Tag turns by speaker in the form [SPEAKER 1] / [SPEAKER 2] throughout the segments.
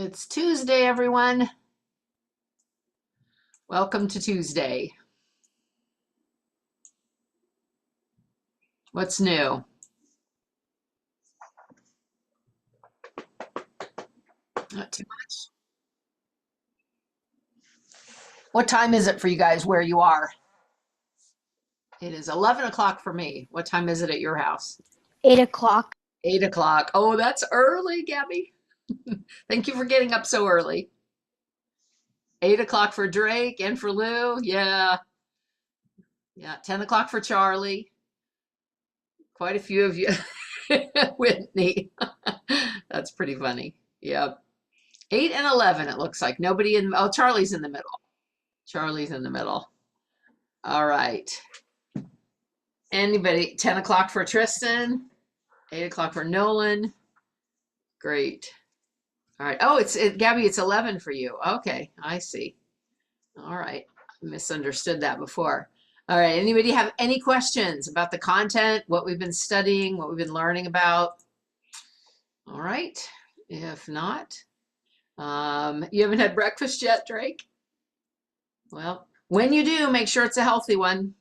[SPEAKER 1] It's Tuesday, everyone. Welcome to Tuesday. What's new? Not too much. What time is it for you guys where you are? It is 11 o'clock for me. What time is it at your house?
[SPEAKER 2] 8 o'clock.
[SPEAKER 1] 8 o'clock. Oh, that's early, Gabby. Thank you for getting up so early. 8 o'clock for Drake and for Lou. Yeah. Yeah. 10 o'clock for Charlie. Quite a few of you. Whitney. That's pretty funny. Yep. 8 and 11, it looks like. Nobody in, oh, Charlie's in the middle. Charlie's in the middle. All right. Anybody, 10 o'clock for Tristan, 8 o'clock for Nolan. Great. All right. Oh, Gabby, it's 11 for you. Okay, I see. All right. Misunderstood that before. All right. Anybody have any questions about the content, what we've been studying, what we've been learning about? All right. If not, you haven't had breakfast yet, Drake? Well, when you do, make sure it's a healthy one.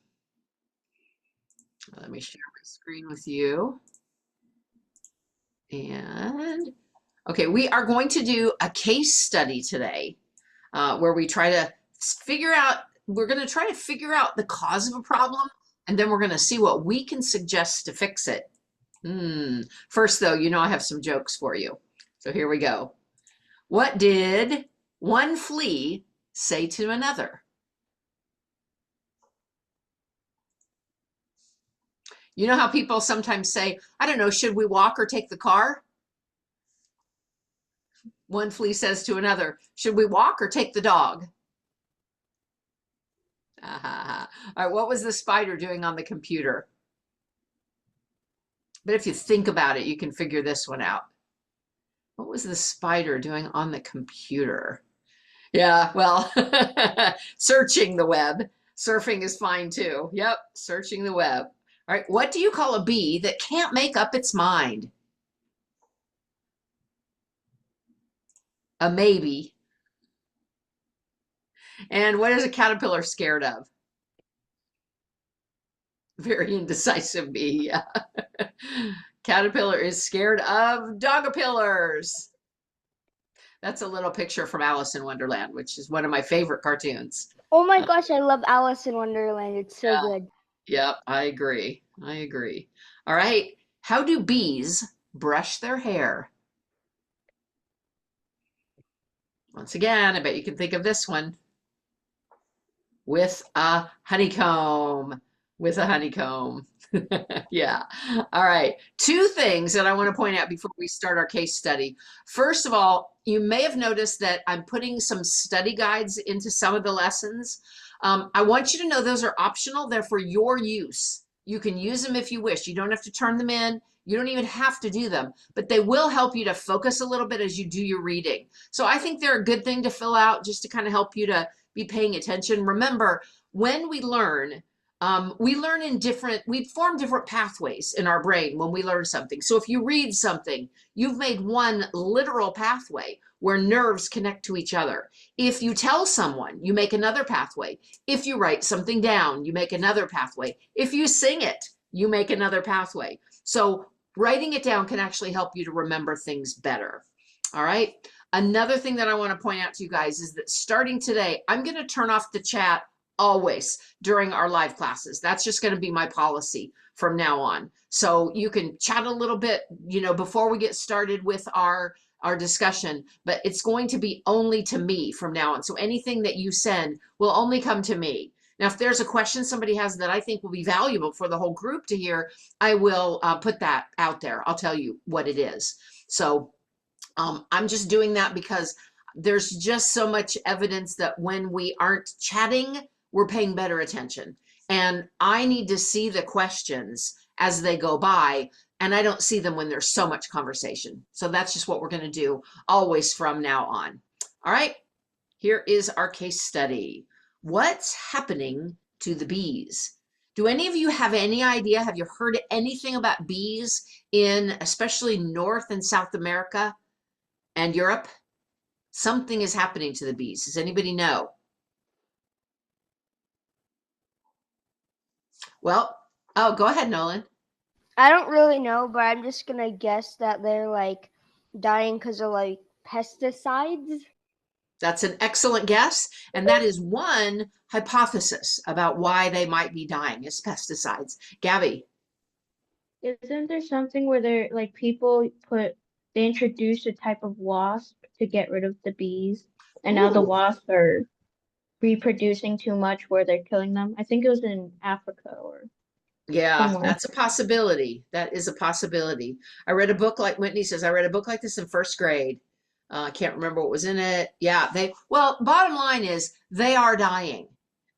[SPEAKER 1] Let me share my screen with you. And okay, we are going to do a case study today where we try to figure out, we're going to try to figure out the cause of a problem, and then we're going to see what we can suggest to fix it. First, though, I have some jokes for you. So here we go. What did one flea say to another? You know how people sometimes say, I don't know, should we walk or take the car? One flea says to another, should we walk or take the dog? All right, what was the spider doing on the computer? But if you think about it, you can figure this one out. What was the spider doing on the computer? Yeah, well, searching the web. Surfing is fine too. Yep, searching the web. All right, what do you call a bee that can't make up its mind? A maybe. And what is a caterpillar scared of? Very indecisive bee, yeah. Caterpillar is scared of dogapillars. That's a little picture from Alice in Wonderland, which is one of my favorite cartoons.
[SPEAKER 2] Oh my gosh, I love Alice in Wonderland. It's so
[SPEAKER 1] Yeah.
[SPEAKER 2] good.
[SPEAKER 1] Yep, I agree. I agree. All right. How do bees brush their hair? Once again, I bet you can think of this one. With a honeycomb. With a honeycomb. Yeah. All right. Two things that I want to point out before we start our case study. First of all, you may have noticed that I'm putting some study guides into some of the lessons. I want you to know those are optional. They're for your use. You can use them if you wish. You don't have to turn them in. You don't even have to do them, but they will help you to focus a little bit as you do your reading. So I think they're a good thing to fill out just to kind of help you to be paying attention. Remember, when we learn in we form different pathways in our brain when we learn something. So if you read something, you've made one literal pathway where nerves connect to each other. If you tell someone, you make another pathway. If you write something down, you make another pathway. If you sing it, you make another pathway. So writing it down can actually help you to remember things better. All right. Another thing that I want to point out to you guys is that starting today, I'm going to turn off the chat always during our live classes. That's just going to be my policy from now on. So you can chat a little bit, before we get started with our discussion, but it's going to be only to me from now on. So anything that you send will only come to me. Now, if there's a question somebody has that I think will be valuable for the whole group to hear, I will put that out there. I'll tell you what it is. So I'm just doing that because there's just so much evidence that when we aren't chatting, we're paying better attention. And I need to see the questions as they go by, and I don't see them when there's so much conversation. So that's just what we're going to do always from now on. All right, here is our case study. What's happening to the bees? Do any of you have any idea? Have you heard anything about bees in especially North and South America and Europe? Something is happening to the bees. Does anybody know? Well, oh, go ahead, Nolan.
[SPEAKER 2] I don't really know, but I'm just gonna guess that they're like dying because of like pesticides.
[SPEAKER 1] That's an excellent guess. And that is one hypothesis about why they might be dying is pesticides. Gabby.
[SPEAKER 3] Isn't there something where they're like they introduce a type of wasp to get rid of the bees, and now the
[SPEAKER 1] Ooh,
[SPEAKER 3] wasps are reproducing too much where they're killing them? I think it was in Africa or
[SPEAKER 1] yeah,
[SPEAKER 3] somewhere.
[SPEAKER 1] that's a possibility. That is a possibility. I read a book like Whitney says, I read a book like this in first grade. I can't remember what was in it. Yeah, well, bottom line is they are dying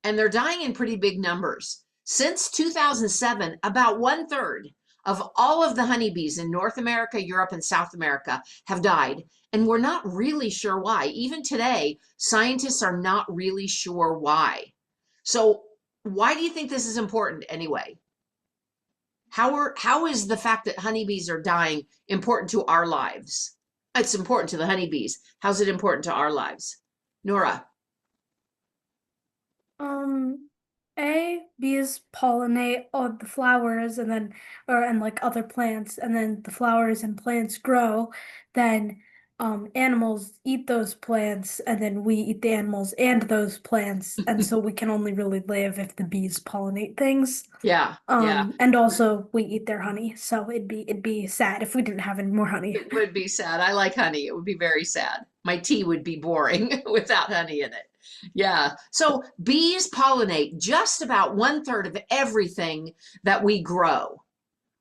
[SPEAKER 1] and they're dying in pretty big numbers. Since 2007, about 1/3 of all of the honeybees in North America, Europe, and South America have died. And we're not really sure why. Even today, scientists are not really sure why. So, why do you think this is important anyway? How is the fact that honeybees are dying important to our lives? It's important to the honeybees. How's it important to our lives? Nora.
[SPEAKER 4] Um, bees pollinate all the flowers and like other plants, and then the flowers and plants grow. Then, animals eat those plants, and then we eat the animals and those plants, and so we can only really live if the bees pollinate things.
[SPEAKER 1] Yeah, yeah.
[SPEAKER 4] And also we eat their honey, so it'd be sad if we didn't have any more honey.
[SPEAKER 1] It would be sad. I like honey. It would be very sad. My tea would be boring without honey in it. Yeah. So bees pollinate just about 1/3 of everything that we grow,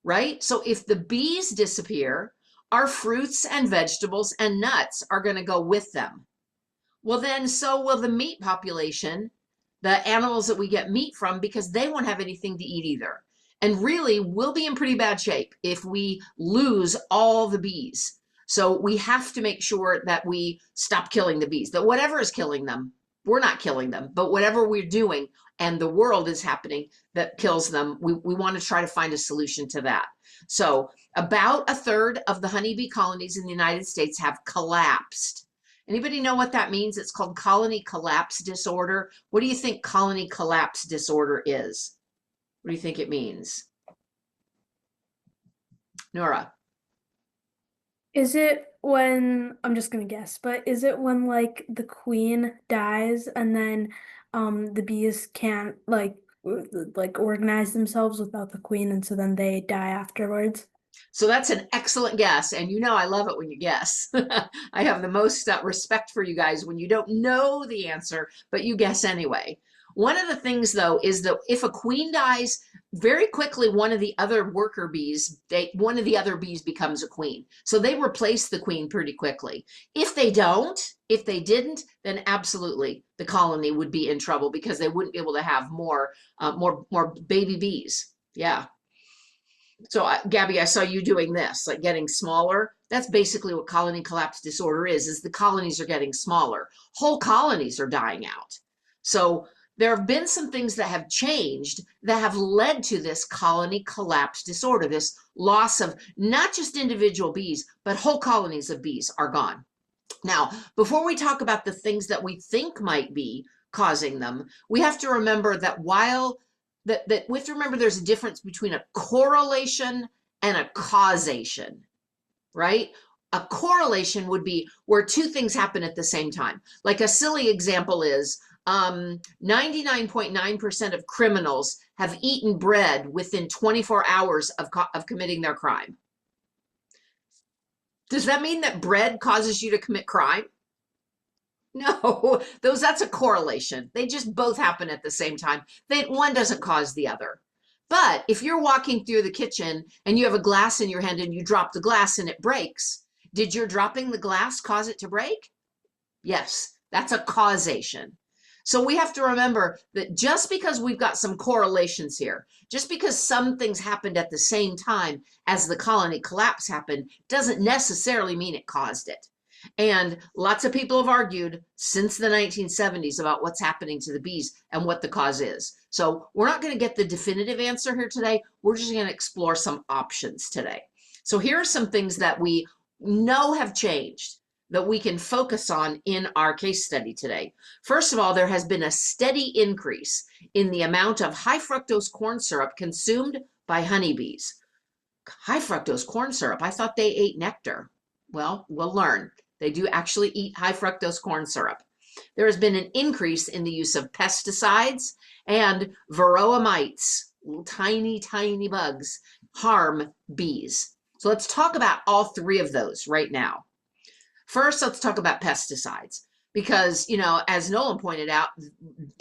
[SPEAKER 1] right? So if the bees disappear, our fruits and vegetables and nuts are going to go with them. Well, then so will the meat population, the animals that we get meat from, because they won't have anything to eat either. And really, we'll be in pretty bad shape if we lose all the bees. So we have to make sure that we stop killing the bees, that whatever is killing them, we're not killing them, but whatever we're doing and the world is happening that kills them, we want to try to find a solution to that. So about 1/3 of the honeybee colonies in the United States have collapsed. Anybody know what that means? It's called colony collapse disorder. What do you think colony collapse disorder is? What do you think it means? Nora.
[SPEAKER 4] Is it when, I'm just gonna guess, but is it when like the queen dies and then the bees can't like organize themselves without the queen, and so then they die afterwards?
[SPEAKER 1] So that's an excellent guess. And you know, I love it when you guess. I have the most respect for you guys when you don't know the answer, but you guess anyway. One of the things, though, is that if a queen dies, very quickly one of the other worker bees, one of the other bees becomes a queen. So they replace the queen pretty quickly. If they didn't, then absolutely the colony would be in trouble because they wouldn't be able to have more baby bees. Yeah. So Gabby, I saw you doing this, like getting smaller. That's basically what colony collapse disorder is the colonies are getting smaller. Whole colonies are dying out. So there have been some things that have changed that have led to this colony collapse disorder, this loss of not just individual bees, but whole colonies of bees are gone. Now, before we talk about the things that we think might be causing them, we have to remember that we have to remember there's a difference between a correlation and a causation, right? A correlation would be where two things happen at the same time. Like a silly example is 99.9% of criminals have eaten bread within 24 hours of committing their crime. Does that mean that bread causes you to commit crime? No, that's a correlation. They just both happen at the same time. One doesn't cause the other. But if you're walking through the kitchen and you have a glass in your hand and you drop the glass and it breaks, did your dropping the glass cause it to break? Yes, that's a causation. So we have to remember that just because we've got some correlations here, just because some things happened at the same time as the colony collapse happened, doesn't necessarily mean it caused it. And lots of people have argued since the 1970s about what's happening to the bees and what the cause is. So we're not going to get the definitive answer here today. We're just going to explore some options today. So here are some things that we know have changed. that we can focus on in our case study today. First of all, there has been a steady increase in the amount of high fructose corn syrup consumed by honeybees. High fructose corn syrup, I thought they ate nectar. Well, we'll learn. They do actually eat high fructose corn syrup. There has been an increase in the use of pesticides, and varroa mites, little tiny, tiny bugs, harm bees. So let's talk about all three of those right now. First, let's talk about pesticides, because, you know, as Nolan pointed out,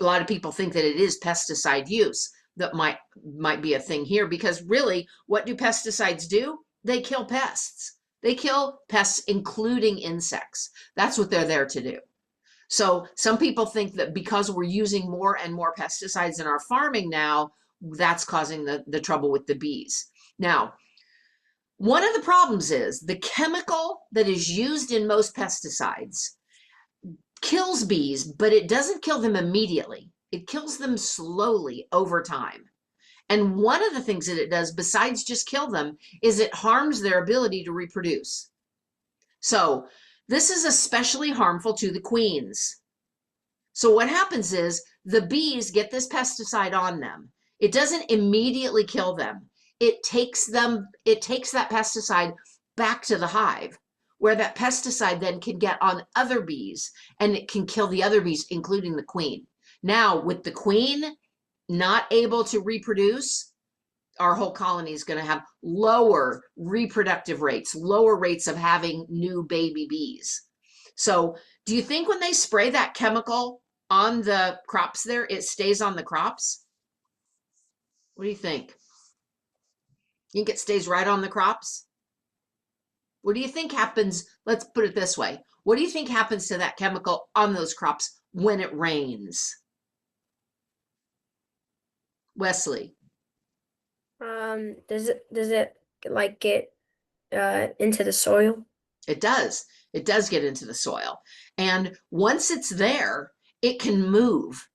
[SPEAKER 1] a lot of people think that it is pesticide use that might be a thing here, because really, what do pesticides do? They kill pests. They kill pests, including insects. That's what they're there to do. So some people think that because we're using more and more pesticides in our farming now, that's causing the trouble with the bees. Now, one of the problems is the chemical that is used in most pesticides kills bees, but it doesn't kill them immediately. It kills them slowly over time. And one of the things that it does, besides just kill them, is it harms their ability to reproduce. So this is especially harmful to the queens. So what happens is the bees get this pesticide on them. It doesn't immediately kill them. It takes that pesticide back to the hive, where that pesticide then can get on other bees, and it can kill the other bees, including the queen. Now, with the queen not able to reproduce, our whole colony is going to have lower reproductive rates, lower rates of having new baby bees. So do you think when they spray that chemical on the crops there, it stays on the crops? What do you think? You think it stays right on the crops? What do you think happens? Let's put it this way. What do you think happens to that chemical on those crops when it rains? Wesley.
[SPEAKER 5] Does it like get into the soil?
[SPEAKER 1] It does. It does get into the soil. And once it's there, it can move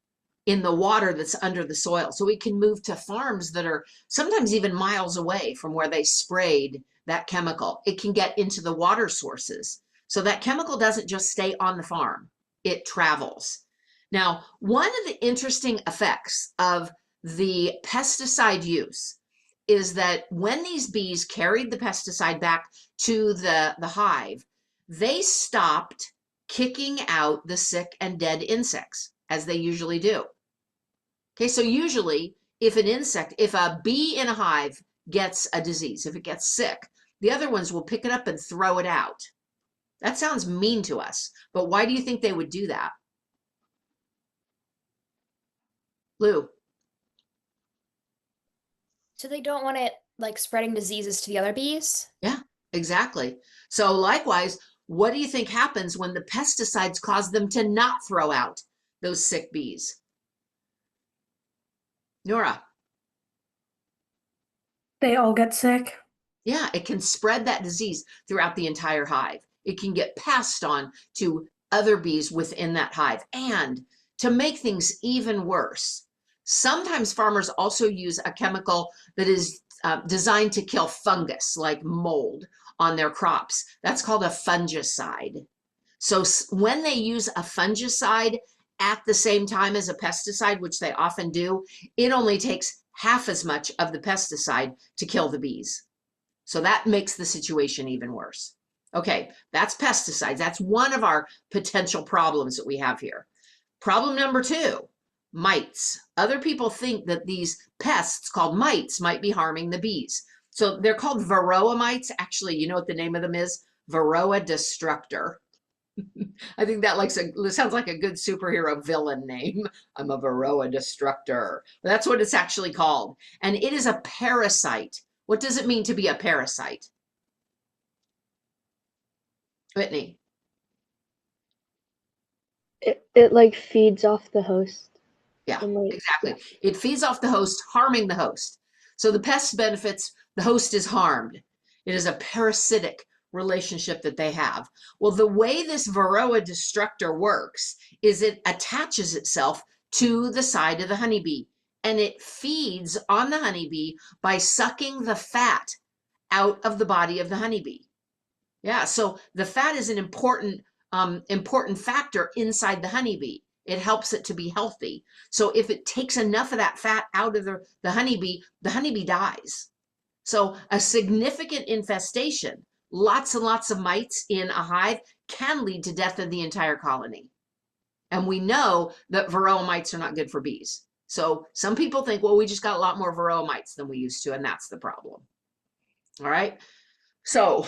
[SPEAKER 1] in the water that's under the soil. So it can move to farms that are sometimes even miles away from where they sprayed that chemical. It can get into the water sources. So that chemical doesn't just stay on the farm, it travels. Now, one of the interesting effects of the pesticide use is that when these bees carried the pesticide back to the hive, they stopped kicking out the sick and dead insects, as they usually do. Okay, so usually if a bee in a hive gets a disease, if it gets sick, the other ones will pick it up and throw it out. That sounds mean to us, but why do you think they would do that? Lou?
[SPEAKER 6] So they don't want it like spreading diseases to the other bees?
[SPEAKER 1] Yeah, exactly. So likewise, what do you think happens when the pesticides cause them to not throw out those sick bees? Nora?
[SPEAKER 4] They all get sick.
[SPEAKER 1] Yeah, it can spread that disease throughout the entire hive. It can get passed on to other bees within that hive. And to make things even worse, sometimes farmers also use a chemical that is designed to kill fungus, like mold, on their crops. That's called a fungicide. So when they use a fungicide at the same time as a pesticide, which they often do, it only takes half as much of the pesticide to kill the bees. So that makes the situation even worse. Okay, that's pesticides. That's one of our potential problems that we have here. Problem number 2, mites. Other people think that these pests called mites might be harming the bees. So they're called varroa mites. Actually, you know what the name of them is? Varroa destructor. I think that sounds like a good superhero villain name. I'm a varroa destructor. But that's what it's actually called. And it is a parasite. What does it mean to be a parasite? Whitney.
[SPEAKER 7] It like feeds off the host.
[SPEAKER 1] Yeah,
[SPEAKER 7] And, like,
[SPEAKER 1] exactly. It feeds off the host, harming the host. So the pest benefits, the host is harmed. It is a parasitic relationship that they have. Well, the way this varroa destructor works is it attaches itself to the side of the honeybee, and it feeds on the honeybee by sucking the fat out of the body of the honeybee. Yeah, so the fat is an important factor inside the honeybee. It helps it to be healthy. So if it takes enough of that fat out of the honeybee dies. So a significant infestation, lots and lots of mites in a hive, can lead to death of the entire colony. And we know that varroa mites are not good for bees. So some people think, well, we just got a lot more varroa mites than we used to, and that's the problem. All right. So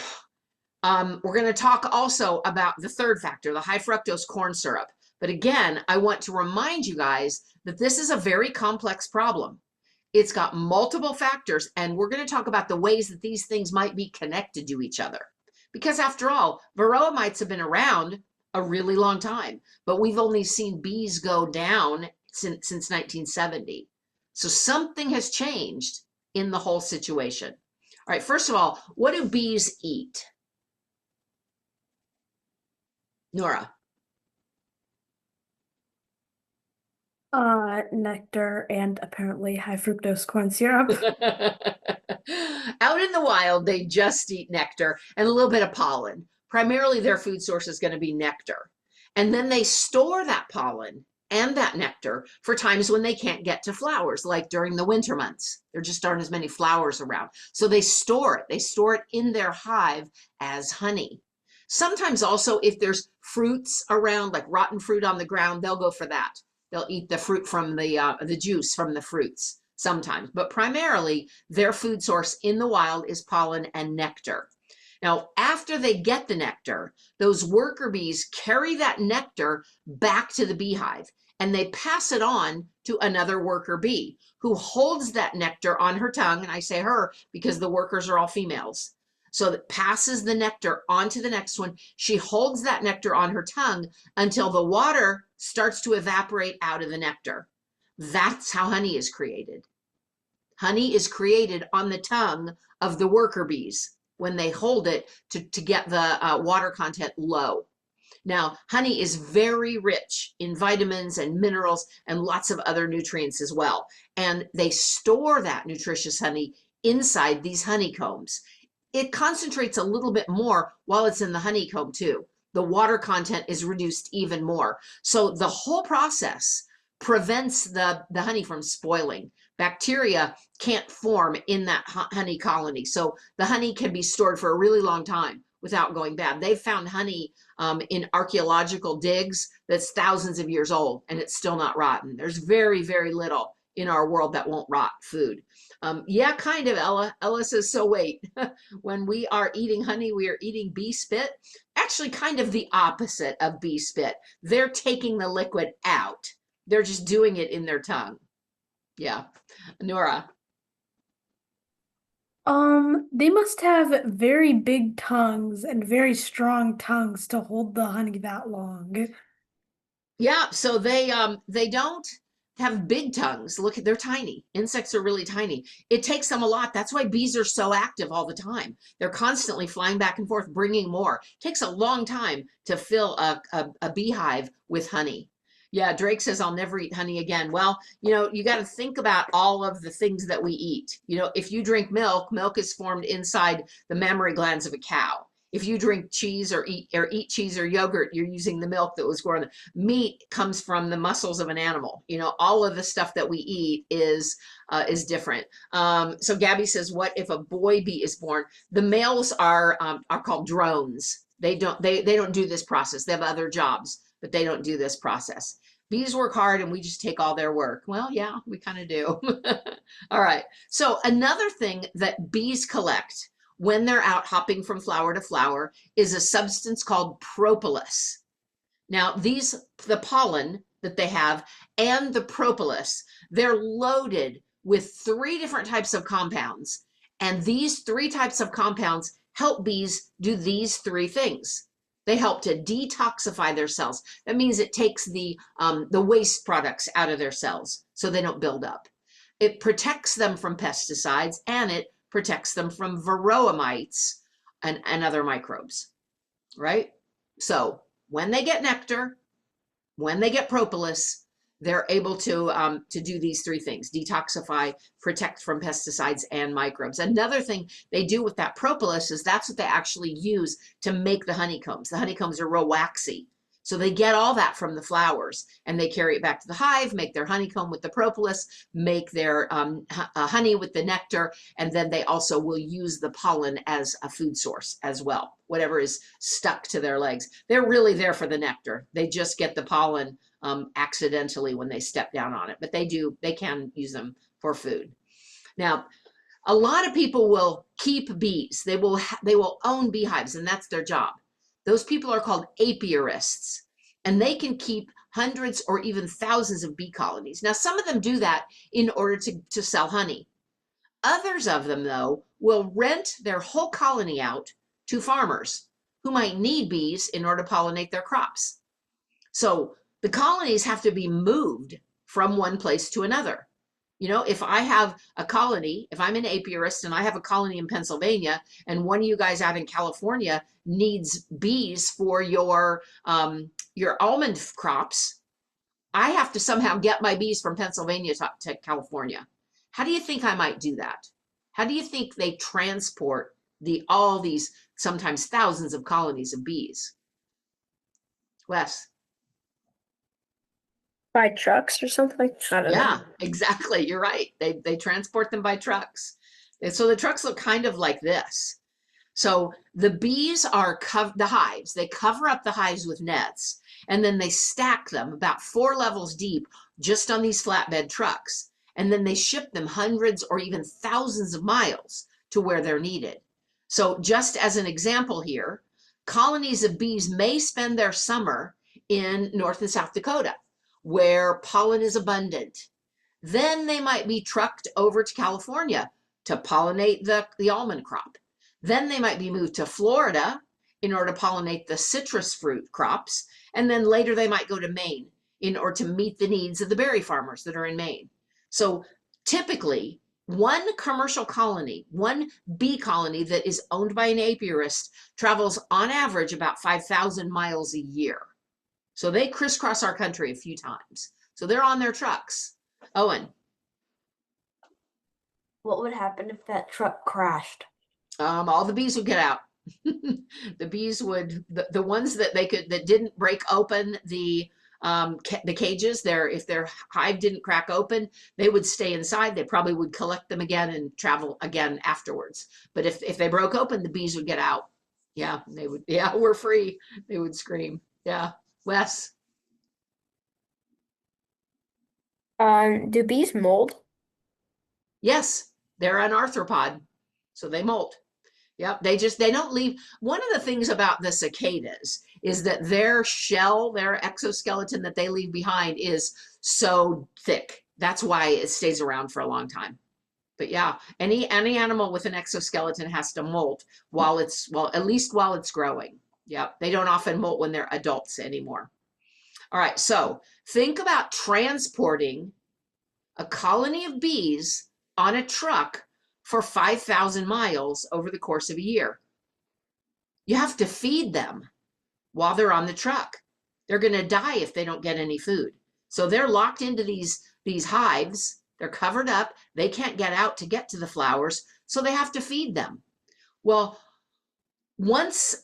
[SPEAKER 1] we're going to talk also about the third factor, the high fructose corn syrup. But again, I want to remind you guys that this is a very complex problem. It's got multiple factors, and we're going to talk about the ways that these things might be connected to each other. Because after all, varroa mites have been around a really long time, but we've only seen bees go down since 1970. So something has changed in the whole situation. All right, first of all, what do bees eat? Nora.
[SPEAKER 4] Nectar and apparently high fructose corn syrup.
[SPEAKER 1] Out in the wild, they just eat nectar and a little bit of pollen. Primarily, their food source is going to be nectar. And then they store that pollen and that nectar for times when they can't get to flowers, like during the winter months. There just aren't as many flowers around. So they store it. They store it in their hive as honey. Sometimes also, if there's fruits around, like rotten fruit on the ground, they'll go for that. They'll eat the fruit from the juice from the fruits sometimes, but primarily their food source in the wild is pollen and nectar. Now, after they get the nectar, those worker bees carry that nectar back to the beehive, and they pass it on to another worker bee who holds that nectar on her tongue. And I say her because the workers are all females. So that passes the nectar on to the next one. She holds that nectar on her tongue until the water starts to evaporate out of the nectar. That's how honey is created. Honey is created on the tongue of the worker bees when they hold it to get the water content low. Now, honey is very rich in vitamins and minerals and lots of other nutrients as well. And they store that nutritious honey inside these honeycombs. It concentrates a little bit more while it's in the honeycomb too. The water content is reduced even more. So the whole process prevents the honey from spoiling. Bacteria can't form in that honey colony. So the honey can be stored for a really long time without going bad. They've found honey in archaeological digs that's thousands of years old, and it's still not rotten. There's very, very little in our world that won't rot food. Yeah, kind of, Ella. Ella says, so wait, when we are eating honey, we are eating bee spit. Actually, kind of the opposite of bee spit. They're taking the liquid out. They're just doing it in their tongue. Yeah. Nora.
[SPEAKER 4] They must have very big tongues and very strong tongues to hold the honey that long.
[SPEAKER 1] Yeah, so they don't have big tongues. Look, they're tiny. Insects are really tiny. It takes them a lot. That's why bees are so active all the time. They're constantly flying back and forth, bringing more. It takes a long time to fill a beehive with honey. Yeah, Drake says, I'll never eat honey again. Well, you got to think about all of the things that we eat. If you drink milk, milk is formed inside the mammary glands of a cow. If you drink cheese or eat cheese or yogurt, you're using the milk that was grown. Meat comes from the muscles of an animal. All of the stuff that we eat is different. So Gabby says, what if a boy bee is born? The males are called drones. They don't do this process. They have other jobs, but they don't do this process. Bees work hard and we just take all their work. Well, yeah, we kind of do. All right. So another thing that bees collect when they're out hopping from flower to flower is a substance called propolis. Now, the pollen that they have and the propolis, they're loaded with 3 different types of compounds. And these 3 types of compounds help bees do these 3 things. They help to detoxify their cells. That means it takes the waste products out of their cells so they don't build up. It protects them from pesticides, and it protects them from varroa mites and other microbes, right? So when they get nectar, when they get propolis, they're able to do these three things: detoxify, protect from pesticides and microbes. Another thing they do with that propolis is that's what they actually use to make the honeycombs. The honeycombs are real waxy. So they get all that from the flowers and they carry it back to the hive, make their honeycomb with the propolis, make their honey with the nectar, and then they also will use the pollen as a food source as well, whatever is stuck to their legs. They're really there for the nectar. They just get the pollen accidentally when they step down on it, but they can use them for food. Now, a lot of people will keep bees. They will own beehives, and that's their job. Those people are called apiarists, and they can keep hundreds or even thousands of bee colonies. Now, some of them do that in order to sell honey. Others of them, though, will rent their whole colony out to farmers who might need bees in order to pollinate their crops. So the colonies have to be moved from one place to another. You know, if I have a colony, if I'm an apiarist and I have a colony in Pennsylvania, and one of you guys out in California needs bees for your almond crops, I have to somehow get my bees from Pennsylvania to California. How do you think I might do that? How do you think they transport all these sometimes thousands of colonies of bees? Wes?
[SPEAKER 5] By trucks or something? I don't
[SPEAKER 1] Yeah,
[SPEAKER 5] know.
[SPEAKER 1] exactly. You're right. They transport them by trucks. And so the trucks look kind of like this. So the bees are the hives. They cover up the hives with nets, and then they stack them about 4 levels deep just on these flatbed trucks. And then they ship them hundreds or even thousands of miles to where they're needed. So just as an example here, colonies of bees may spend their summer in North and South Dakota, where pollen is abundant. Then they might be trucked over to California to pollinate the almond crop. Then they might be moved to Florida in order to pollinate the citrus fruit crops. And then later they might go to Maine in order to meet the needs of the berry farmers that are in Maine. So typically, one commercial colony, one bee colony that is owned by an apiarist travels on average about 5,000 miles a year. So they crisscross our country a few times. So they're on their trucks. Owen.
[SPEAKER 8] What would happen if that truck crashed?
[SPEAKER 1] All the bees would get out. The bees would, the ones that that didn't break open the cages, if their hive didn't crack open, they would stay inside. They probably would collect them again and travel again afterwards. But if they broke open, the bees would get out. Yeah, they would. Yeah, we're free. They would scream. Yeah. Wes?
[SPEAKER 5] Do bees mold?
[SPEAKER 1] Yes, they're an arthropod, so they molt. Yep, they don't leave. One of the things about the cicadas is that their shell, their exoskeleton that they leave behind is so thick. That's why it stays around for a long time. But yeah, any animal with an exoskeleton has to molt at least while it's growing. Yep, they don't often molt when they're adults anymore. All right, so think about transporting a colony of bees on a truck for 5,000 miles over the course of a year. You have to feed them while they're on the truck. They're going to die if they don't get any food. So they're locked into these hives. They're covered up. They can't get out to get to the flowers, so they have to feed them. Well,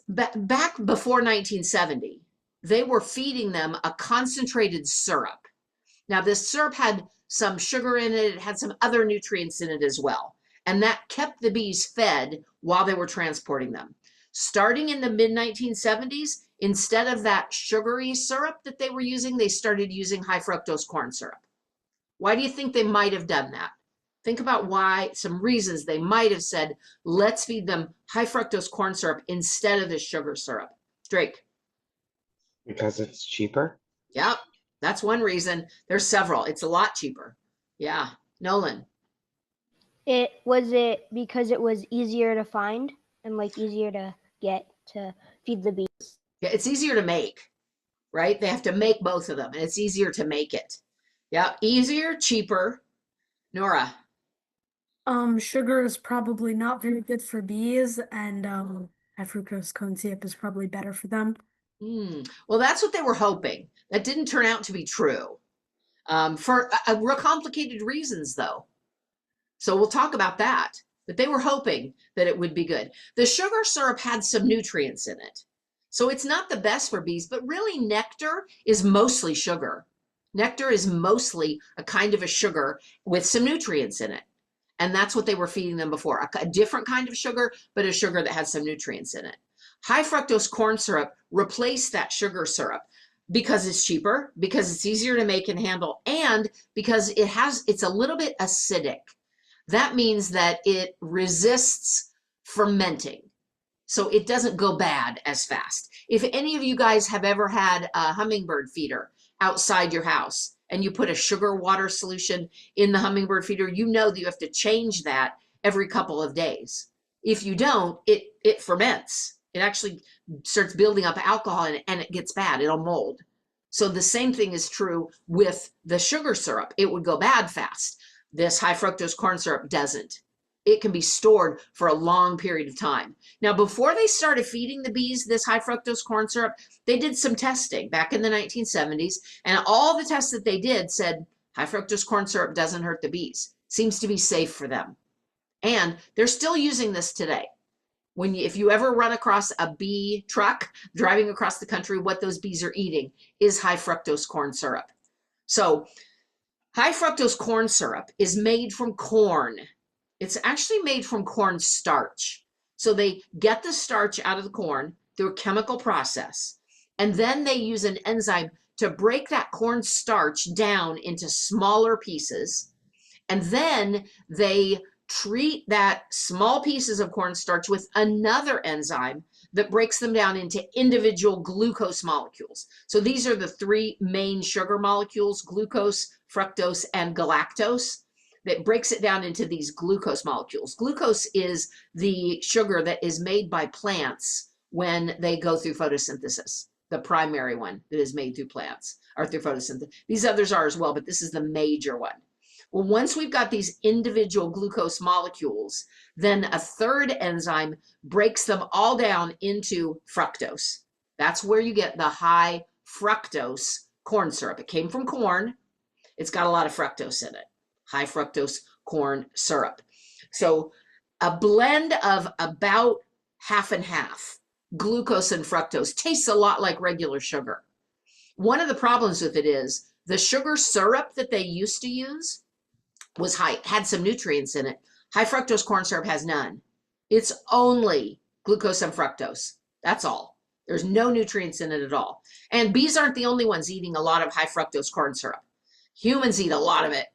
[SPEAKER 1] back before 1970, they were feeding them a concentrated syrup. Now, this syrup had some sugar in it. It had some other nutrients in it as well. And that kept the bees fed while they were transporting them. Starting in the mid-1970s, instead of that sugary syrup that they were using, they started using high fructose corn syrup. Why do you think they might have done that? Think about some reasons they might have said, let's feed them high fructose corn syrup instead of the sugar syrup. Drake.
[SPEAKER 9] Because it's cheaper?
[SPEAKER 1] Yep, that's one reason. There's several. It's a lot cheaper. Yeah. Nolan.
[SPEAKER 2] Was it because it was easier to find and like easier to get to feed the bees?
[SPEAKER 1] Yeah, it's easier to make, right? They have to make both of them, and it's easier to make it. Yeah, easier, cheaper. Nora.
[SPEAKER 4] Sugar is probably not very good for bees, and high fructose corn syrup is probably better for them.
[SPEAKER 1] Well, that's what they were hoping. That didn't turn out to be true. for real complicated reasons, though. So we'll talk about that. But they were hoping that it would be good. The sugar syrup had some nutrients in it. So it's not the best for bees, but really nectar is mostly sugar. Nectar is mostly a kind of a sugar with some nutrients in it. And that's what they were feeding them before, a different kind of sugar, but a sugar that has some nutrients in it. High fructose corn syrup replaced that sugar syrup because it's cheaper, because it's easier to make and handle, and because it's a little bit acidic. That means that it resists fermenting. So it doesn't go bad as fast. If any of you guys have ever had a hummingbird feeder outside your house and you put a sugar water solution in the hummingbird feeder, you know that you have to change that every couple of days. If you don't, it ferments. It actually starts building up alcohol and it gets bad. It'll mold. So the same thing is true with the sugar syrup. It would go bad fast. This high fructose corn syrup doesn't. It can be stored for a long period of time. Now, before they started feeding the bees this high fructose corn syrup, they did some testing back in the 1970s, and all the tests that they did said high fructose corn syrup doesn't hurt the bees. Seems to be safe for them. And they're still using this today. If you ever run across a bee truck driving across the country, what those bees are eating is high fructose corn syrup. So high fructose corn syrup is made from corn. It's actually made from corn starch. So they get the starch out of the corn through a chemical process, and then they use an enzyme to break that corn starch down into smaller pieces, and then they treat that small pieces of cornstarch with another enzyme that breaks them down into individual glucose molecules. So these are the three main sugar molecules, glucose, fructose, and galactose, that breaks it down into these glucose molecules. Glucose is the sugar that is made by plants when they go through photosynthesis, the primary one that is made through plants or through photosynthesis. These others are as well, but this is the major one. Well, once we've got these individual glucose molecules, then a third enzyme breaks them all down into fructose. That's where you get the high fructose corn syrup. It came from corn. It's got a lot of fructose in it. High fructose corn syrup. So a blend of about half and half, glucose and fructose, tastes a lot like regular sugar. One of the problems with it is the sugar syrup that they used to use had some nutrients in it. High fructose corn syrup has none. It's only glucose and fructose. That's all. There's no nutrients in it at all. And bees aren't the only ones eating a lot of high fructose corn syrup. Humans eat a lot of it.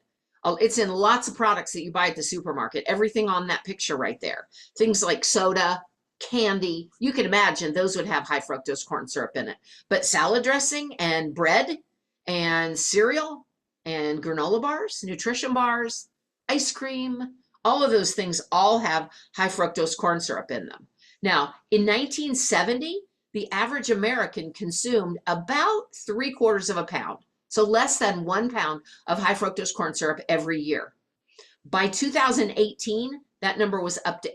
[SPEAKER 1] It's in lots of products that you buy at the supermarket. Everything on that picture right there. Things like soda, candy. You can imagine those would have high fructose corn syrup in it. But salad dressing and bread and cereal and granola bars, nutrition bars, ice cream, all of those things all have high fructose corn syrup in them. Now, in 1970, the average American consumed about 3/4 of a pound. So less than 1 pound of high fructose corn syrup every year. By 2018, that number was up to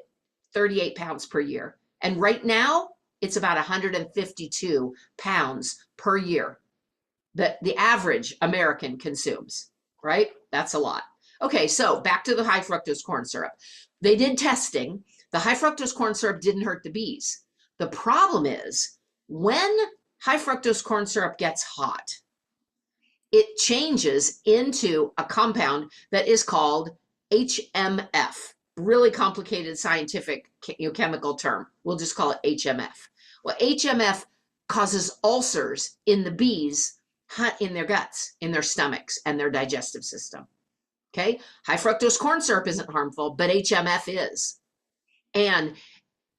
[SPEAKER 1] 38 pounds per year. And right now, it's about 152 pounds per year that the average American consumes, right? That's a lot. Okay, so back to the high fructose corn syrup. They did testing. The high fructose corn syrup didn't hurt the bees. The problem is when high fructose corn syrup gets hot, it changes into a compound that is called HMF. Really complicated scientific chemical term. We'll just call it HMF. Well, HMF causes ulcers in the bees, in their guts, in their stomachs, and their digestive system. Okay? High fructose corn syrup isn't harmful, but HMF is. And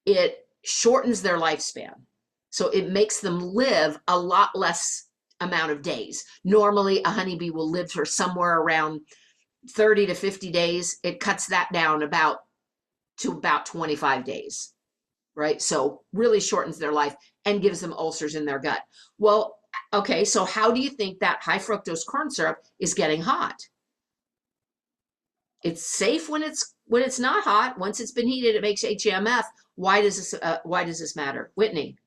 [SPEAKER 1] it shortens their lifespan. So it makes them live a lot less amount of days. Normally, a honeybee will live for somewhere around 30 to 50 days. It cuts that down to about 25 days, right? So really shortens their life and gives them ulcers in their gut. Well, okay, so how do you think that high fructose corn syrup is getting hot? It's safe when it's not hot. Once it's been heated, it makes HMF. Why does this matter? Whitney?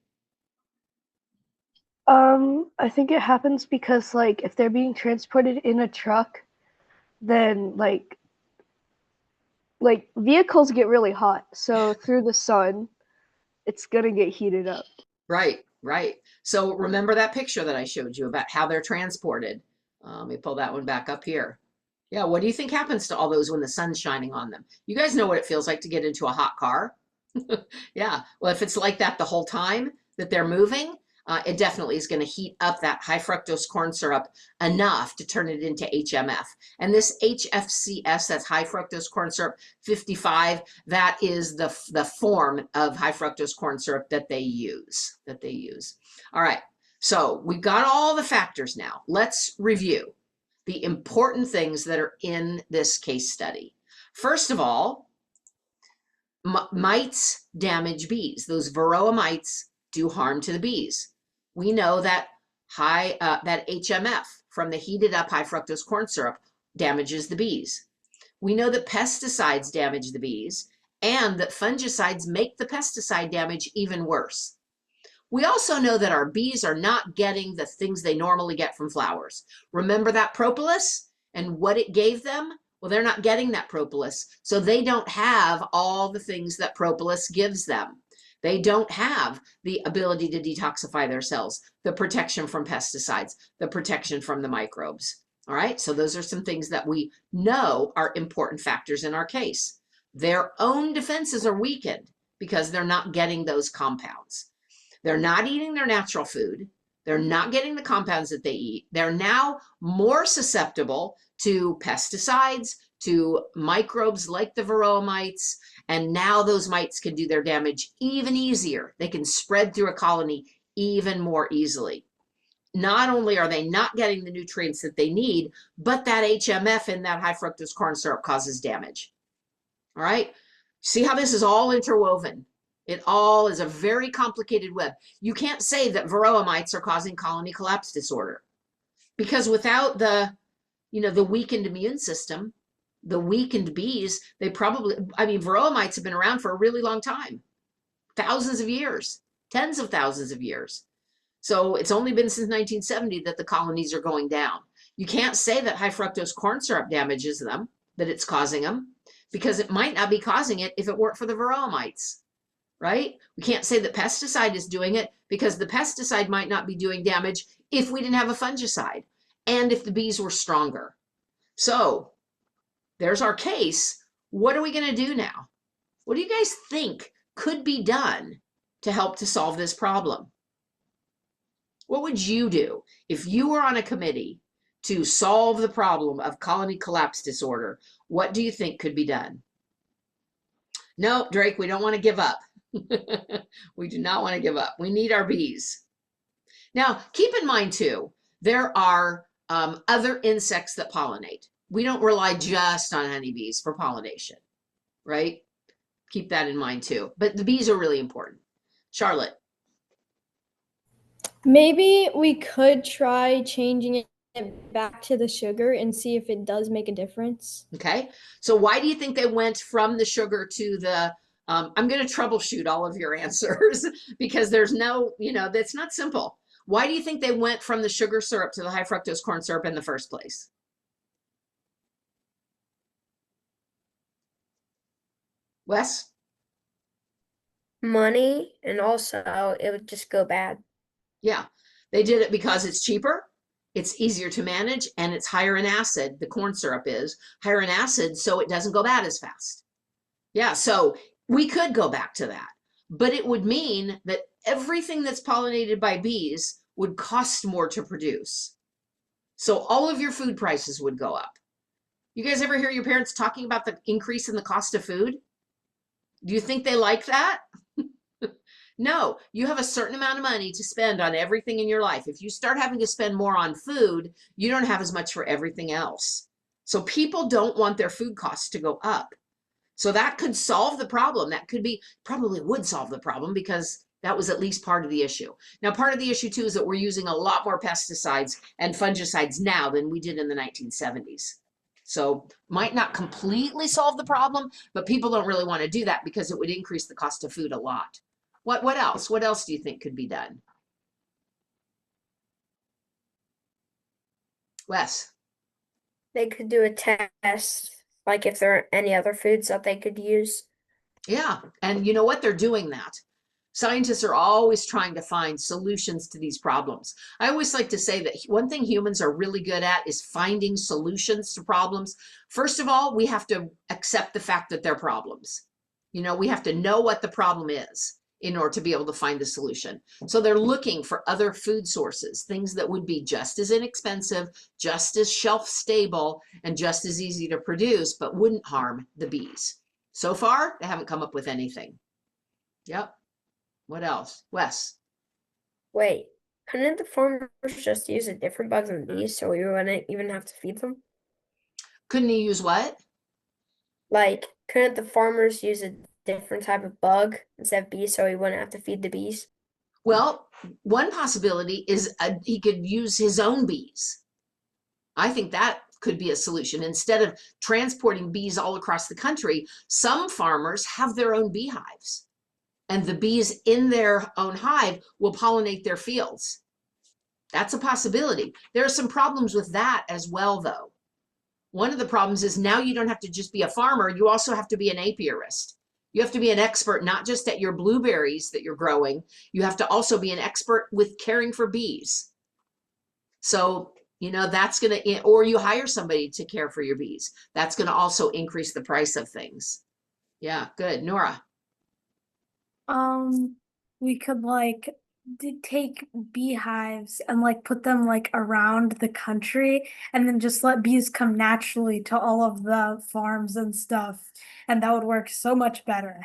[SPEAKER 7] I think it happens because like if they're being transported in a truck, then like vehicles get really hot. So through the sun, it's gonna get heated up.
[SPEAKER 1] Right, right. So remember that picture that I showed you about how they're transported. Let me pull that one back up here. Yeah, what do you think happens to all those when the sun's shining on them? You guys know what it feels like to get into a hot car? Yeah, well, if it's like that the whole time that they're moving, it definitely is going to heat up that high fructose corn syrup enough to turn it into HMF. And this HFCS, that's high fructose corn syrup 55, that is the form of high fructose corn syrup that they use. All right, so we've got all the factors now. Let's review the important things that are in this case study. First of all, mites damage bees. Those varroa mites do harm to the bees. We know that that HMF from the heated up high fructose corn syrup damages the bees. We know that pesticides damage the bees and that fungicides make the pesticide damage even worse. We also know that our bees are not getting the things they normally get from flowers. Remember that propolis and what it gave them? Well, they're not getting that propolis, so they don't have all the things that propolis gives them. They don't have the ability to detoxify their cells, the protection from pesticides, the protection from the microbes. All right, so those are some things that we know are important factors in our case. Their own defenses are weakened because they're not getting those compounds. They're not eating their natural food. They're not getting the compounds that they eat. They're now more susceptible to pesticides, to microbes like the varroa mites, and now those mites can do their damage even easier. They can spread through a colony even more easily. Not only are they not getting the nutrients that they need, but that HMF in that high fructose corn syrup causes damage. All right, see how this is all interwoven? It all is a very complicated web. You can't say that varroa mites are causing colony collapse disorder, because without the weakened immune system, the weakened bees, varroa mites have been around for a really long time, thousands of years, tens of thousands of years. So it's only been since 1970 that the colonies are going down. You can't say that high fructose corn syrup damages them, that it's causing them, because it might not be causing it if it weren't for the varroa mites, right? We can't say that pesticide is doing it because the pesticide might not be doing damage if we didn't have a fungicide and if the bees were stronger. So there's our case. What are we going to do now? What do you guys think could be done to help to solve this problem? What would you do if you were on a committee to solve the problem of colony collapse disorder? What do you think could be done? No, Drake, we don't want to give up. We do not want to give up. We need our bees. Now, keep in mind too, there are other insects that pollinate. We don't rely just on honeybees for pollination, right? Keep that in mind too. But the bees are really important. Charlotte.
[SPEAKER 10] Maybe we could try changing it back to the sugar and see if it does make a difference.
[SPEAKER 1] Okay. So why do you think they went from the sugar to the, I'm going to troubleshoot all of your answers because there's no, that's not simple. Why do you think they went from the sugar syrup to the high fructose corn syrup in the first place? Wes?
[SPEAKER 5] Money, and also it would just go bad.
[SPEAKER 1] Yeah, they did it because it's cheaper, it's easier to manage, and it's higher in acid. The corn syrup is higher in acid, so it doesn't go bad as fast. Yeah, so we could go back to that, but it would mean that everything that's pollinated by bees would cost more to produce. So all of your food prices would go up. You guys ever hear your parents talking about the increase in the cost of food? Do you think they like that? No, you have a certain amount of money to spend on everything in your life. If you start having to spend more on food, you don't have as much for everything else. So people don't want their food costs to go up. So that could solve the problem. That could be, probably would solve the problem because that was at least part of the issue. Now, part of the issue too is that we're using a lot more pesticides and fungicides now than we did in the 1970s. So might not completely solve the problem, but people don't really want to do that because it would increase the cost of food a lot. What else? What else do you think could be done? Wes.
[SPEAKER 5] They could do a test, like if there are any other foods that they could use.
[SPEAKER 1] Yeah, and you know what? They're doing that. Scientists are always trying to find solutions to these problems. I always like to say that one thing humans are really good at is finding solutions to problems. First of all, we have to accept the fact that they're problems. You know, we have to know what the problem is in order to be able to find the solution. So they're looking for other food sources, things that would be just as inexpensive, just as shelf stable, and just as easy to produce, but wouldn't harm the bees. So far, they haven't come up with anything. Yep. What else? Wes.
[SPEAKER 5] Wait, couldn't the farmers just use a different bug than bees so we wouldn't even have to feed them?
[SPEAKER 1] Couldn't he use what?
[SPEAKER 5] Like, couldn't the farmers use a different type of bug instead of bees so we wouldn't have to feed the bees?
[SPEAKER 1] Well, one possibility is he could use his own bees. I think that could be a solution. Instead of transporting bees all across the country, some farmers have their own beehives. And the bees in their own hive will pollinate their fields. That's a possibility. There are some problems with that as well, though. One of the problems is now you don't have to just be a farmer, you also have to be an apiarist. You have to be an expert not just at your blueberries that you're growing, you have to also be an expert with caring for bees. So, you know, that's going to, or you hire somebody to care for your bees. That's going to also increase the price of things. Yeah, good. Nora.
[SPEAKER 4] We could like take beehives and like put them like around the country and then just let bees come naturally to all of the farms and stuff. And that would work so much better.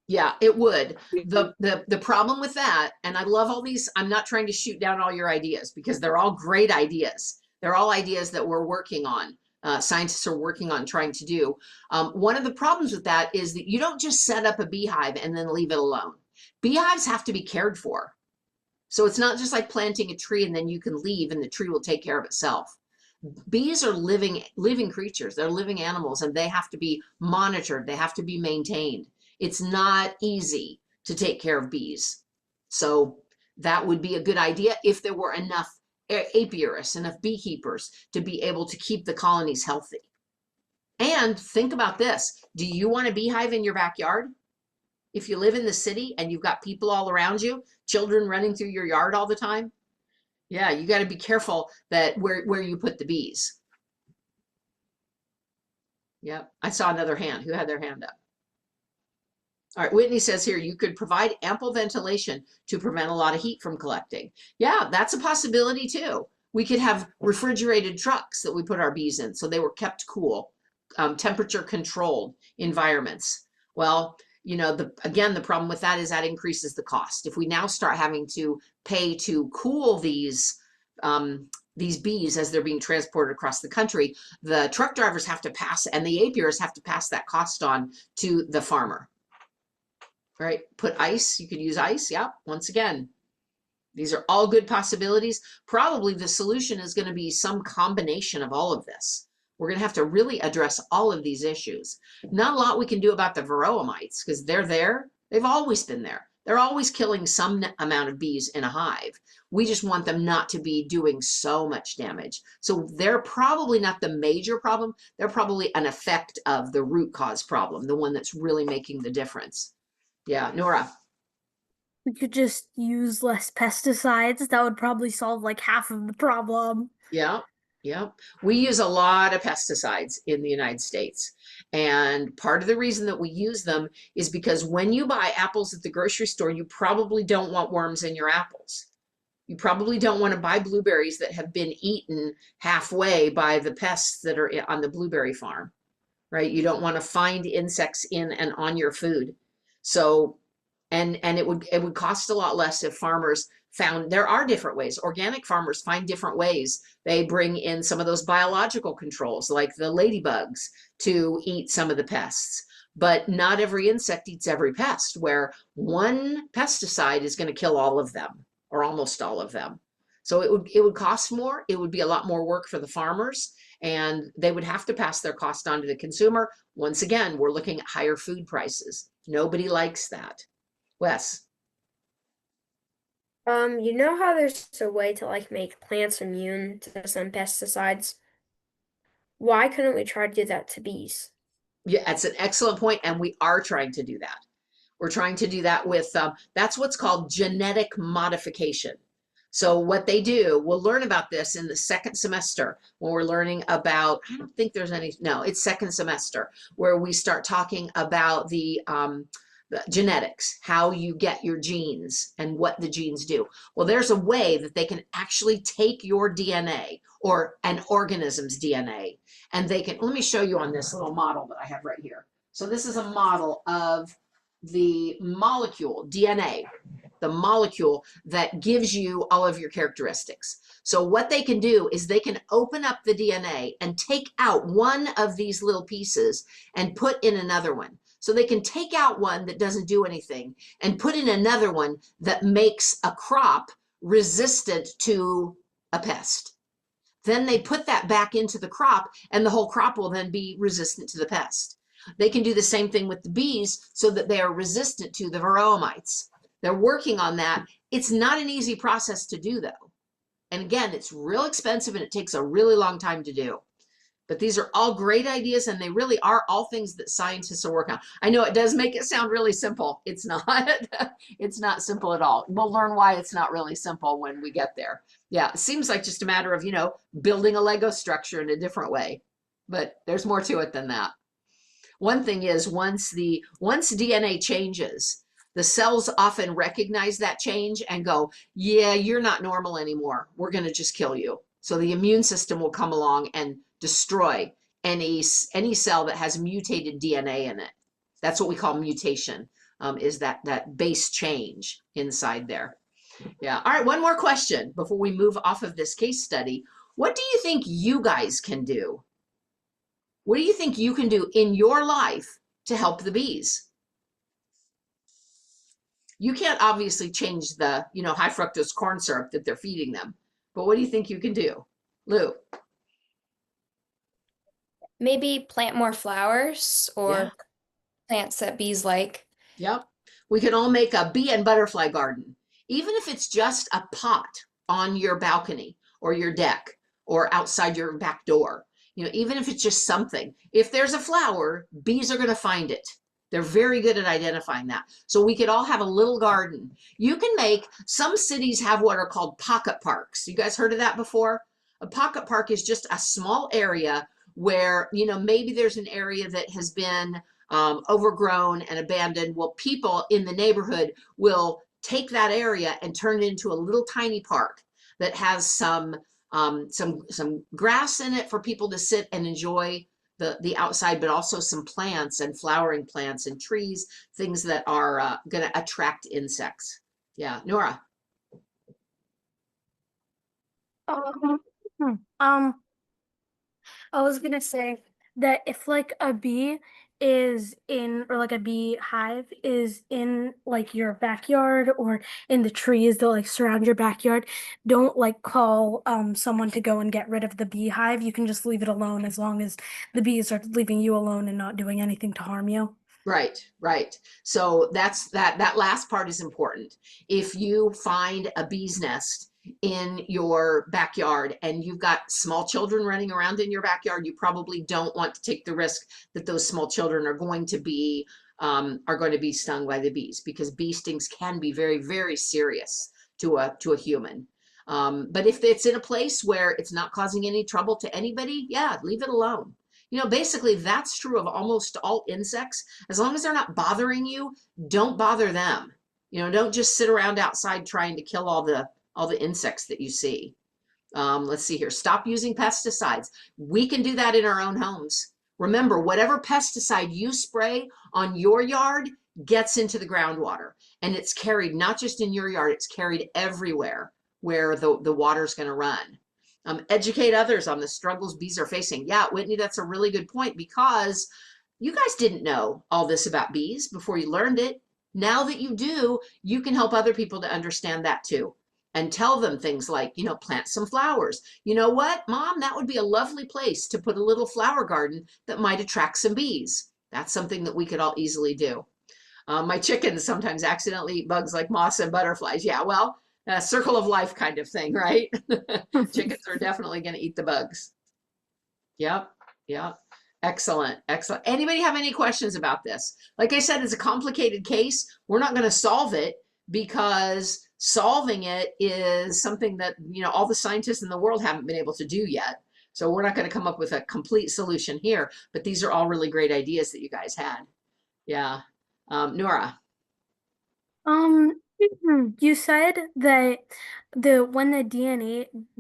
[SPEAKER 1] Yeah, it would. The problem with that, and I love all these, I'm not trying to shoot down all your ideas because they're all great ideas. They're all ideas that we're working on. Scientists are working on trying to do. One of the problems with that is that you don't just set up a beehive and then leave it alone. Beehives have to be cared for. So it's not just like planting a tree and then you can leave and the tree will take care of itself. Bees are living creatures. They're living animals and they have to be monitored. They have to be maintained. It's not easy to take care of bees. So that would be a good idea if there were enough apiarists, enough beekeepers to be able to keep the colonies healthy. And think about this. Do you want a beehive in your backyard? If you live in the city and you've got people all around you, children running through your yard all the time, yeah, you got to be careful that where you put the bees. Yep, I saw another hand. Who had their hand up? All right, Whitney says here, you could provide ample ventilation to prevent a lot of heat from collecting. Yeah, that's a possibility too. We could have refrigerated trucks that we put our bees in so they were kept cool, temperature controlled environments. Well, you know, again, the problem with that is that increases the cost. If we now start having to pay to cool these bees as they're being transported across the country, the truck drivers have to pass, and the apiarists have to pass that cost on to the farmer. Right? Put ice, you could use ice. Yeah, once again, these are all good possibilities. Probably the solution is going to be some combination of all of this. We're going to have to really address all of these issues. Not a lot we can do about the varroa mites because they're there. They've always been there. They're always killing some amount of bees in a hive. We just want them not to be doing so much damage. So they're probably not the major problem. They're probably an effect of the root cause problem, the one that's really making the difference. Yeah, Nora.
[SPEAKER 4] We could just use less pesticides. That would probably solve like half of the problem.
[SPEAKER 1] Yeah, yeah. We use a lot of pesticides in the United States. And part of the reason that we use them is because when you buy apples at the grocery store, you probably don't want worms in your apples. You probably don't want to buy blueberries that have been eaten halfway by the pests that are on the blueberry farm, right? You don't want to find insects in and on your food. So, and it would cost a lot less if farmers found, there are different ways. Organic farmers find different ways. They bring in some of those biological controls like the ladybugs to eat some of the pests. But not every insect eats every pest, where one pesticide is going to kill all of them or almost all of them. So it would cost more. It would be a lot more work for the farmers, and they would have to pass their cost on to the consumer. Once again, we're looking at higher food prices. Nobody likes that. Wes.
[SPEAKER 5] You know how there's a way to like make plants immune to some pesticides? Why couldn't we try to do that to bees?
[SPEAKER 1] Yeah, that's an excellent point, and we are trying to do that. We're trying to do that with, that's what's called genetic modification. So what they do, we'll learn about this in the second semester when we're learning about, I don't think there's any, no, it's second semester where we start talking about the genetics, how you get your genes and what the genes do. Well, there's a way that they can actually take your DNA or an organism's DNA, and they can, let me show you on this little model that I have right here. So this is a model of the molecule, DNA, the molecule that gives you all of your characteristics. So what they can do is they can open up the DNA and take out one of these little pieces and put in another one. So they can take out one that doesn't do anything and put in another one that makes a crop resistant to a pest. Then they put that back into the crop and the whole crop will then be resistant to the pest. They can do the same thing with the bees so that they are resistant to the varroa mites. They're working on that. It's not an easy process to do though. And again, it's real expensive and it takes a really long time to do. But these are all great ideas and they really are all things that scientists are working on. I know it does make it sound really simple. It's not. It's not simple at all. We'll learn why it's not really simple when we get there. Yeah, it seems like just a matter of, building a Lego structure in a different way. But there's more to it than that. One thing is once DNA changes, the cells often recognize that change and go, yeah, you're not normal anymore. We're going to just kill you. So the immune system will come along and destroy any cell that has mutated DNA in it. That's what we call mutation, is that base change inside there. Yeah. All right. One more question before we move off of this case study. What do you think you guys can do? What do you think you can do in your life to help the bees? You can't obviously change the, high fructose corn syrup that they're feeding them, but what do you think you can do? Lou?
[SPEAKER 6] Maybe plant more flowers or
[SPEAKER 1] Yeah.
[SPEAKER 6] plants that bees like.
[SPEAKER 1] Yep. We can all make a bee and butterfly garden, even if it's just a pot on your balcony or your deck or outside your back door. Even if it's just something, if there's a flower, bees are going to find it. They're very good at identifying that. So we could all have a little garden. You can make, some cities have what are called pocket parks. You guys heard of that before? A pocket park is just a small area where, maybe there's an area that has been overgrown and abandoned. Well, people in the neighborhood will take that area and turn it into a little tiny park that has some grass in it for people to sit and enjoy the outside, but also some plants and flowering plants and trees, things that are going to attract insects. Yeah, Nora.
[SPEAKER 4] I was gonna say that if like a bee is in, or like a bee hive is in like your backyard or in the trees that like surround your backyard, don't like call someone to go and get rid of the beehive. You can just leave it alone as long as the bees are leaving you alone and not doing anything to harm you.
[SPEAKER 1] Right, right. So that's that last part is important. If you find a bee's nest in your backyard and you've got small children running around in your backyard, you probably don't want to take the risk that those small children are going to be stung by the bees, because bee stings can be very, very serious to a human. But if it's in a place where it's not causing any trouble to anybody, yeah, leave it alone. Basically that's true of almost all insects. As long as they're not bothering you, don't bother them. Don't just sit around outside trying to kill all the insects that you see. Let's see here. Stop using pesticides. We can do that in our own homes. Remember, whatever pesticide you spray on your yard gets into the groundwater, and it's carried not just in your yard, it's carried everywhere where the water's going to run. Educate others on the struggles bees are facing. Yeah, Whitney, that's a really good point, because you guys didn't know all this about bees before you learned it. Now that you do, you can help other people to understand that too. And tell them things like, plant some flowers. You know what, Mom, that would be a lovely place to put a little flower garden that might attract some bees. That's something that we could all easily do. My chickens sometimes accidentally eat bugs like moths and butterflies. Yeah, well, A circle of life kind of thing, right? Chickens are definitely going to eat the bugs. Yep. Yep. Excellent. Excellent. Anybody have any questions about this? Like I said, it's a complicated case. We're not going to solve it because solving it is something that, all the scientists in the world haven't been able to do yet. So we're not going to come up with a complete solution here, but these are all really great ideas that you guys had. Yeah. Nora.
[SPEAKER 4] You said that when the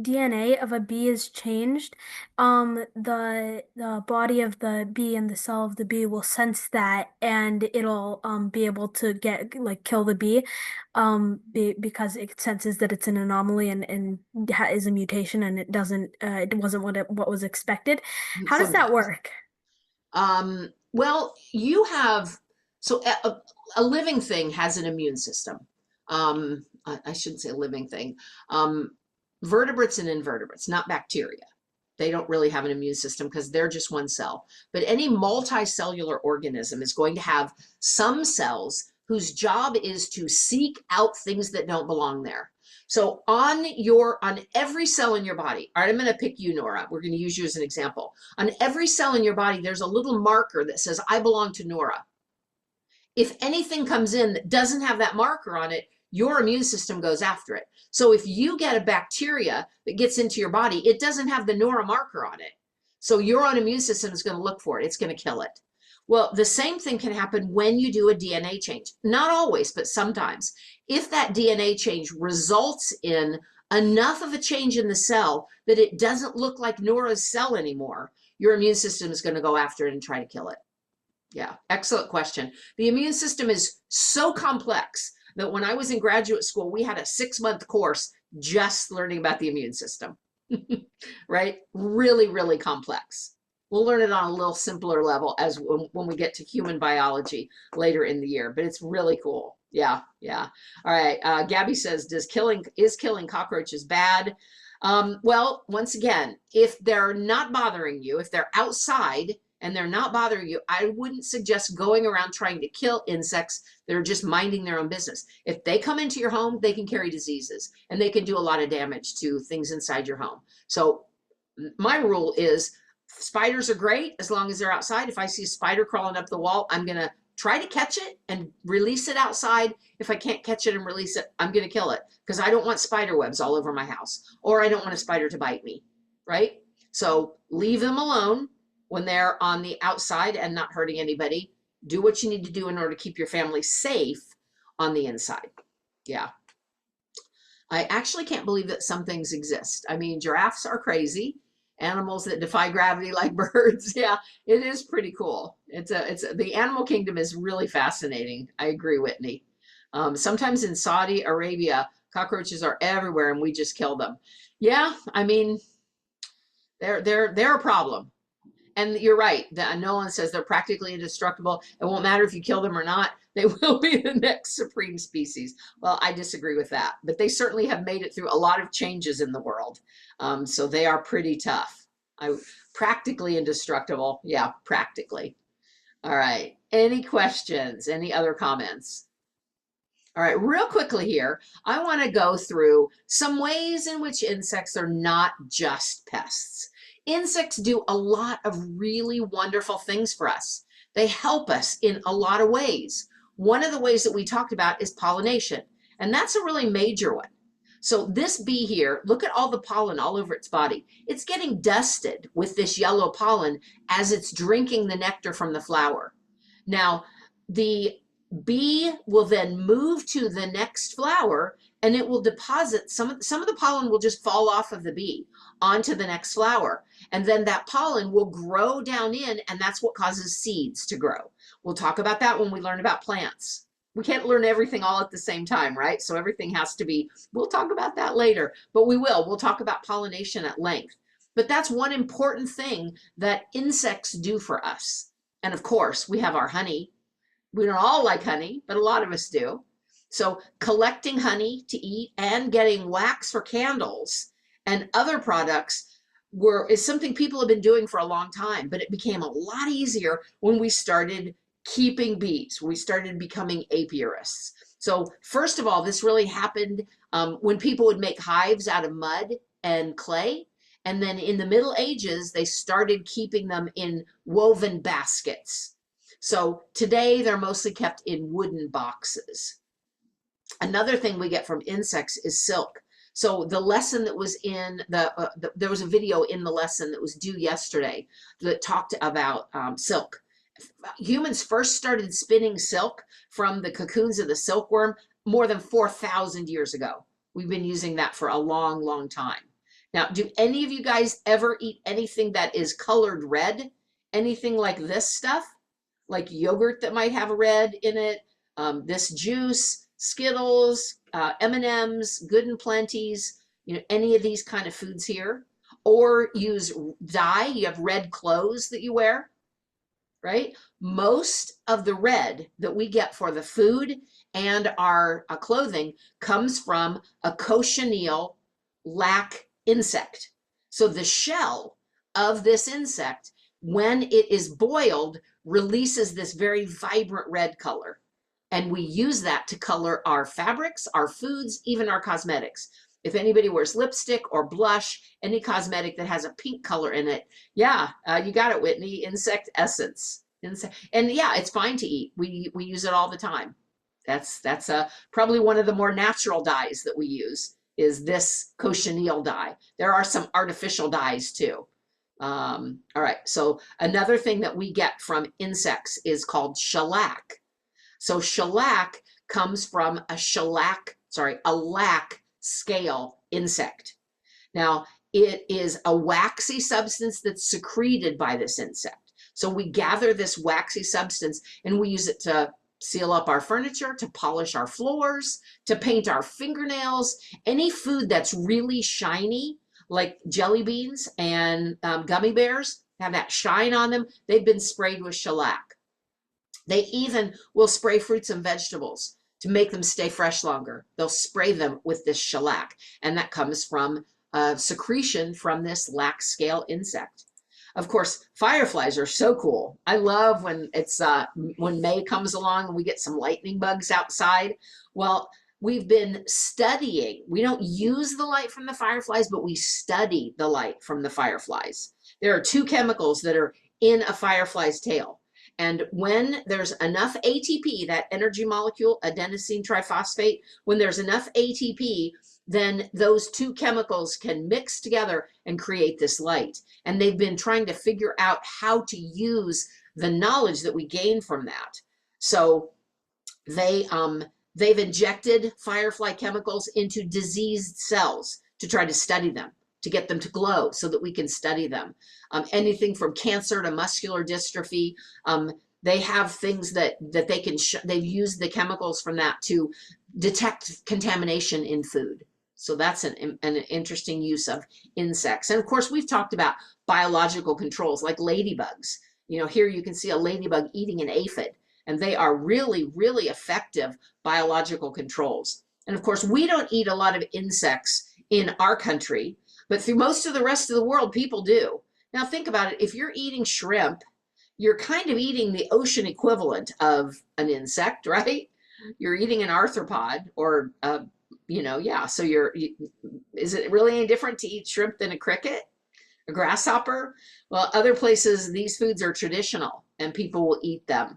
[SPEAKER 4] DNA of a bee is changed, the body of the bee and the cell of the bee will sense that, and it'll be able to kill the bee, because it senses that it's an anomaly and is a mutation, and it wasn't what was expected. How does that work?
[SPEAKER 1] Well, you have, so a living thing has an immune system. I shouldn't say a living thing. Vertebrates and invertebrates, not bacteria. They don't really have an immune system because they're just one cell. But any multicellular organism is going to have some cells whose job is to seek out things that don't belong there. So on every cell in your body, all right, I'm going to pick you, Nora. We're going to use you as an example. On every cell in your body, there's a little marker that says, I belong to Nora. If anything comes in that doesn't have that marker on it, your immune system goes after it. So if you get a bacteria that gets into your body, it doesn't have the Nora marker on it. So your own immune system is going to look for it. It's going to kill it. Well, the same thing can happen when you do a DNA change. Not always, but sometimes. If that DNA change results in enough of a change in the cell that it doesn't look like Nora's cell anymore, your immune system is going to go after it and try to kill it. Yeah, excellent question. The immune system is so complex that when I was in graduate school, we had a 6-month course just learning about the immune system, right? Really, really complex. We'll learn it on a little simpler level as when we get to human biology later in the year, but it's really cool. Yeah, yeah. All right. Gabby says, is killing cockroaches bad? Well, once again, if they're not bothering you, if they're outside and they're not bothering you, I wouldn't suggest going around trying to kill insects that are just minding their own business. If they come into your home, they can carry diseases and they can do a lot of damage to things inside your home. So my rule is spiders are great as long as they're outside. If I see a spider crawling up the wall, I'm going to try to catch it and release it outside. If I can't catch it and release it, I'm going to kill it because I don't want spider webs all over my house, or I don't want a spider to bite me, right? So leave them alone when they're on the outside and not hurting anybody. Do what you need to do in order to keep your family safe on the inside. Yeah. I actually can't believe that some things exist. I mean, giraffes are crazy. Animals that defy gravity like birds. Yeah, it is pretty cool. The animal kingdom is really fascinating. I agree, Whitney. Sometimes in Saudi Arabia, cockroaches are everywhere and we just kill them. Yeah, I mean, they're a problem. And you're right. Nolan says they're practically indestructible. It won't matter if you kill them or not. They will be the next supreme species. Well, I disagree with that. But they certainly have made it through a lot of changes in the world. So they are pretty tough. Practically indestructible. Yeah, practically. All right. Any questions? Any other comments? All right, real quickly here, I want to go through some ways in which insects are not just pests. Insects do a lot of really wonderful things for us. They help us in a lot of ways. One of the ways that we talked about is pollination, and that's a really major one. So this bee here, look at all the pollen all over its body. It's getting dusted with this yellow pollen as it's drinking the nectar from the flower. Now, the bee will then move to the next flower and it will deposit some of the pollen will just fall off of the bee onto the next flower. And then that pollen will grow down in, and that's what causes seeds to grow. We'll talk about that when we learn about plants. We can't learn everything all at the same time, right? So everything has to be, we'll talk about that later, but we'll talk about pollination at length. But that's one important thing that insects do for us. And of course, we have our honey. We don't all like honey, but a lot of us do. So collecting honey to eat and getting wax for candles and other products is something people have been doing for a long time, but it became a lot easier when we started keeping bees. We started becoming apiarists. So first of all, this really happened when people would make hives out of mud and clay. And then in the Middle Ages, they started keeping them in woven baskets. So today they're mostly kept in wooden boxes. Another thing we get from insects is silk. So the lesson that was in there was a video in the lesson that was due yesterday that talked about silk. Humans first started spinning silk from the cocoons of the silkworm more than 4,000 years ago. We've been using that for a long, long time. Now, do any of you guys ever eat anything that is colored red? Anything like this stuff? Like yogurt that might have red in it, this juice, Skittles, M&Ms, Good and Plenty's, you know, any of these kind of foods here? Or use dye, you have red clothes that you wear, right? Most of the red that we get for the food and our clothing comes from a cochineal lac insect. So the shell of this insect, when it is boiled, releases this very vibrant red color. And we use that to color our fabrics, our foods, even our cosmetics. If anybody wears lipstick or blush, any cosmetic that has a pink color in it, yeah, you got it, Whitney, insect essence. And yeah, it's fine to eat. We use it all the time. That's probably one of the more natural dyes that we use is this cochineal dye. There are some artificial dyes too. All right, so another thing that we get from insects is called shellac. So shellac comes from a lac scale insect. Now, it is a waxy substance that's secreted by this insect. So we gather this waxy substance and we use it to seal up our furniture, to polish our floors, to paint our fingernails. Any food that's really shiny, like jelly beans and gummy bears, have that shine on them, they've been sprayed with shellac. They even will spray fruits and vegetables to make them stay fresh longer. They'll spray them with this shellac, and that comes from secretion from this lac scale insect. Of course, fireflies are so cool. I love when it's when May comes along and we get some lightning bugs outside. Well, we've been studying. We don't use the light from the fireflies, but we study the light from the fireflies. There are two chemicals that are in a firefly's tail. And when there's enough ATP, that energy molecule, adenosine triphosphate, when there's enough ATP, then those two chemicals can mix together and create this light. And they've been trying to figure out how to use the knowledge that we gain from that. So they've injected firefly chemicals into diseased cells to try to study them, to get them to glow so that we can study them. Anything from cancer to muscular dystrophy, they have things that they can, they've used the chemicals from that to detect contamination in food. So that's an interesting use of insects. And of course, we've talked about biological controls like ladybugs. You know, here you can see a ladybug eating an aphid, and they are really, really effective biological controls. And of course, we don't eat a lot of insects in our country, but through most of the rest of the world, people do. Now think about it, if you're eating shrimp, you're kind of eating the ocean equivalent of an insect, right? You're eating an arthropod or, you know, yeah. So is it really any different to eat shrimp than a cricket, a grasshopper? Well, other places, these foods are traditional and people will eat them.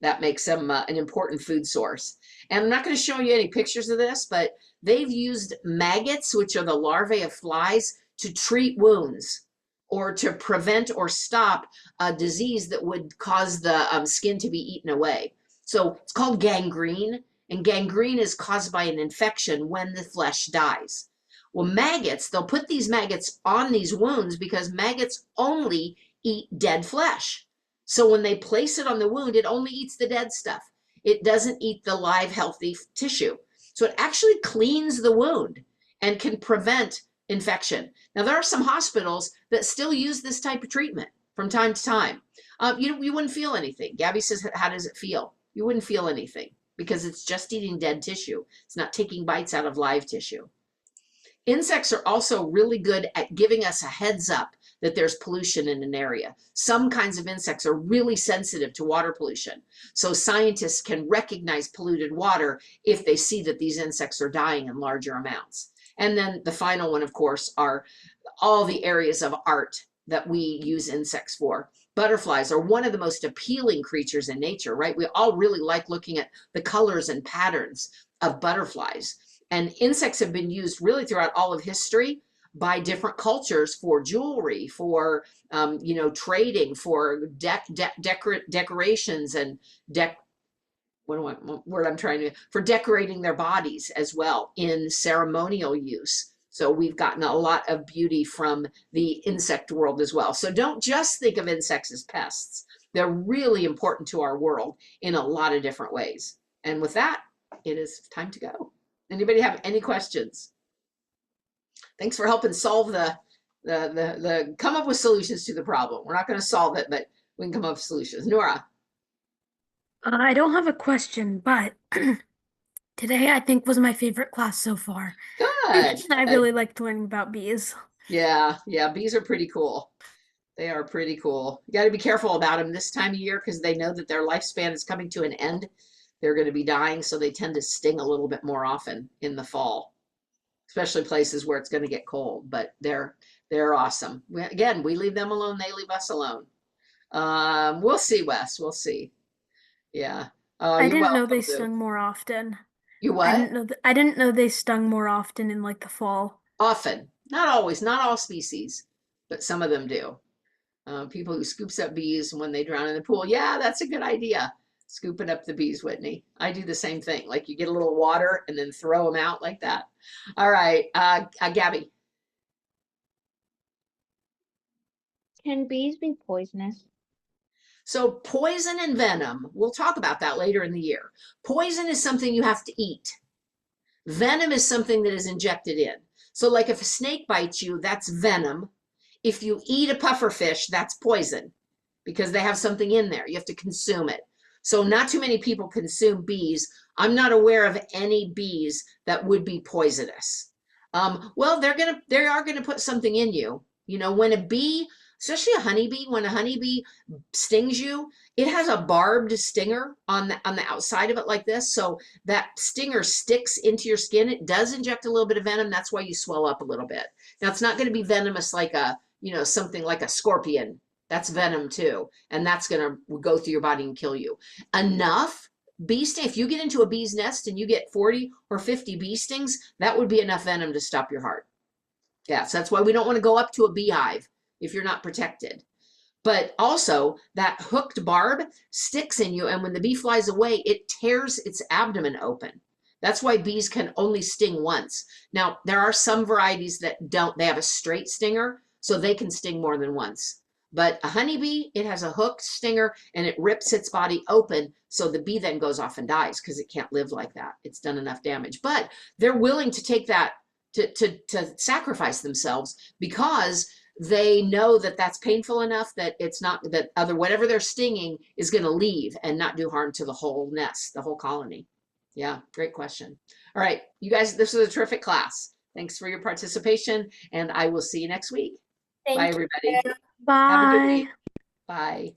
[SPEAKER 1] That makes them an important food source. And I'm not going to show you any pictures of this, but they've used maggots, which are the larvae of flies, to treat wounds or to prevent or stop a disease that would cause the skin to be eaten away. So it's called gangrene, and gangrene is caused by an infection when the flesh dies. Well, maggots, they'll put these maggots on these wounds because maggots only eat dead flesh. So when they place it on the wound, it only eats the dead stuff. It doesn't eat the live, healthy tissue. So it actually cleans the wound and can prevent infection. Now, there are some hospitals that still use this type of treatment from time to time. You wouldn't feel anything. Gabby says, how does it feel? You wouldn't feel anything because it's just eating dead tissue. It's not taking bites out of live tissue. Insects are also really good at giving us a heads up that there's pollution in an area. Some kinds of insects are really sensitive to water pollution. So scientists can recognize polluted water if they see that these insects are dying in larger amounts. And then the final one, of course, are all the areas of art that we use insects for. Butterflies are one of the most appealing creatures in nature, right? We all really like looking at the colors and patterns of butterflies. And insects have been used really throughout all of history by different cultures for jewelry, for trading, for decorations and for decorating their bodies as well in ceremonial use. So we've gotten a lot of beauty from the insect world as well. So don't just think of insects as pests. They're really important to our world in a lot of different ways. And with that, it is time to go. Anybody have any questions? Thanks for helping solve come up with solutions to the problem. We're not going to solve it, but we can come up with solutions. Nora.
[SPEAKER 4] I don't have a question, but today I think was my favorite class so far.
[SPEAKER 1] Good.
[SPEAKER 4] I really liked learning about bees.
[SPEAKER 1] Yeah, bees are pretty cool. They are pretty cool. You got to be careful about them this time of year because they know that their lifespan is coming to an end. They're going to be dying, so they tend to sting a little bit more often in the fall, especially places where it's going to get cold. But they're awesome. We leave them alone. They leave us alone. We'll see, Wes. We'll see. Yeah.
[SPEAKER 4] I
[SPEAKER 1] You're
[SPEAKER 4] didn't know
[SPEAKER 1] welcome,
[SPEAKER 4] they
[SPEAKER 1] Lou.
[SPEAKER 4] stung more often.
[SPEAKER 1] You what?
[SPEAKER 4] I didn't know they stung more often in like the fall.
[SPEAKER 1] Often, not always, not all species, but some of them do. People who scoops up bees when they drown in the pool. Yeah, that's a good idea. Scooping up the bees, Whitney. I do the same thing. Like you get a little water and then throw them out like that. All right, Gabby.
[SPEAKER 3] Can bees be poisonous?
[SPEAKER 1] So poison and venom, we'll talk about that later in the year. Poison is something you have to eat. Venom is something that is injected in. So like if a snake bites you, that's venom. If you eat a pufferfish, that's poison because they have something in there. You have to consume it. So not too many people consume bees. I'm not aware of any bees that would be poisonous. Well, they are gonna put something in you. You know, when a bee, especially a honeybee, when a honeybee stings you, it has a barbed stinger on the outside of it like this. So that stinger sticks into your skin. It does inject a little bit of venom. That's why you swell up a little bit. Now it's not going to be venomous like something like a scorpion. That's venom too. And that's going to go through your body and kill you. Enough bee sting, if you get into a bee's nest and you get 40 or 50 bee stings, that would be enough venom to stop your heart. Yeah, so that's why we don't want to go up to a beehive if you're not protected. But also that hooked barb sticks in you, and when the bee flies away, it tears its abdomen open. That's why bees can only sting once. Now, there are some varieties that don't, they have a straight stinger, so they can sting more than once. But a honeybee, it has a hooked stinger and it rips its body open, so the bee then goes off and dies because it can't live like that. It's done enough damage. But they're willing to take that, to sacrifice themselves because they know that that's painful enough that it's not, that whatever they're stinging is going to leave and not do harm to the whole nest, the whole colony. Yeah, great question. All right, you guys, this was a terrific class. Thanks for your participation, and I will see you next week. Bye, everybody.
[SPEAKER 4] Bye.
[SPEAKER 1] Have a good week. Bye.